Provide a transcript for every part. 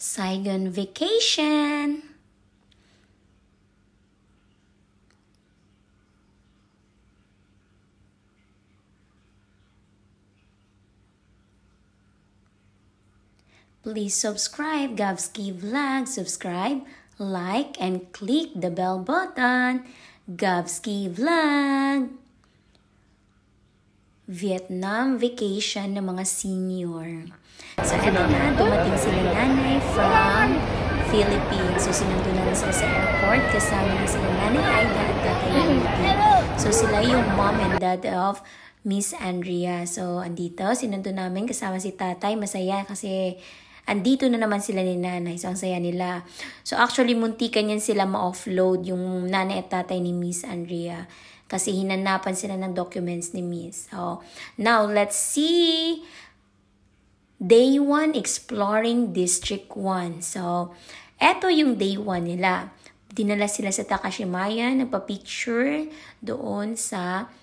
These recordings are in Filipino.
Saigon vacation. Please subscribe, Gavski Vlog. Subscribe, like, and click the bell button. Gavski Vlog. Vietnam vacation ng mga senior. So, eto na, dumating sila nanay from Philippines. So, sinundo na sila sa airport. Kasama na sila nanay Aida at tatay Rudy. So, sila yung mom and dad of Miss Andrea. So, andito, sinundo namin kasama si tatay. Masaya kasi andito na naman sila ni nanay. So, ang saya nila. So, actually, muntikan yan sila ma-offload yung nanay at tatay ni Miss Andrea. Kasi hinanapan sila ng documents ni Miss. So, now, let's see Day 1 Exploring District 1. So, eto yung Day 1 nila. Dinala sila sa Takashimaya, nagpa-picture doon sa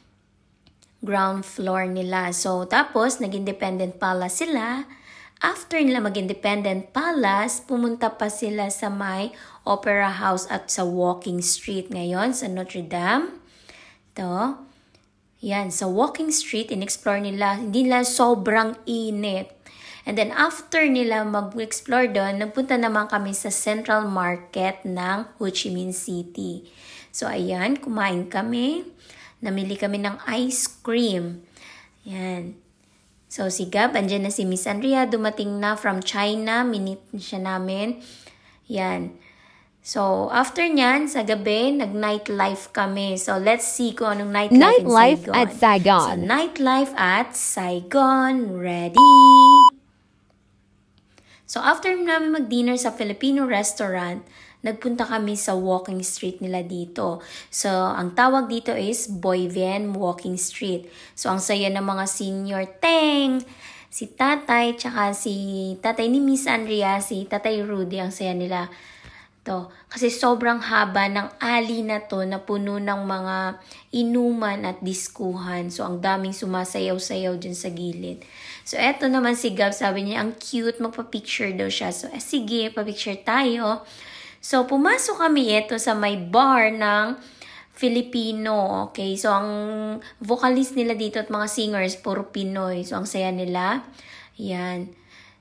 ground floor nila. So, tapos, nag-Independent Palace sila. After nila mag-Independent Palace, pumunta pa sila sa may Opera House at sa Walking Street ngayon sa Notre Dame. Ito. Yan, sa Walking Street, in-explore nila. Hindi nila sobrang init. And then, after nila mag-explore doon, nagpunta naman kami sa Central Market ng Ho Chi Minh City. So, ayan, kumain kami. Namili kami ng ice cream. Yan. So, si Gab, andyan na si Miss Andrea, dumating na from China, minit siya namin. Yan. So, after nyan, sa gabi, nag-nightlife kami. So, let's see kung anong nightlife in Saigon. At Saigon. So, nightlife at Saigon. Ready? So, after namin mag-dinner sa Filipino restaurant, nagpunta kami sa walking street nila dito. So, ang tawag dito is Boy Vien Walking Street. So, ang saya ng mga senior teng, si tatay, tsaka si tatay ni Miss Andrea, si tatay Rudy, ang saya nila. To. Kasi sobrang haba ng alley na to na puno ng mga inuman at diskuhan. So, ang daming sumasayaw-sayaw dyan sa gilid. So, eto naman si Gab, sabi niya, ang cute, magpa-picture daw siya. So, sige, pa-picture tayo. So, pumasok kami ito sa may bar ng Filipino. Okay, so ang vocalist nila dito at mga singers, puro Pinoy. So, ang saya nila. Yan.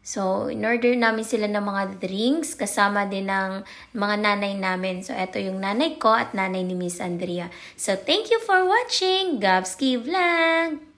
So, in-order namin sila ng mga drinks, kasama din ng mga nanay namin. So, eto yung nanay ko at nanay ni Miss Andrea. So, thank you for watching Gavski Vlog!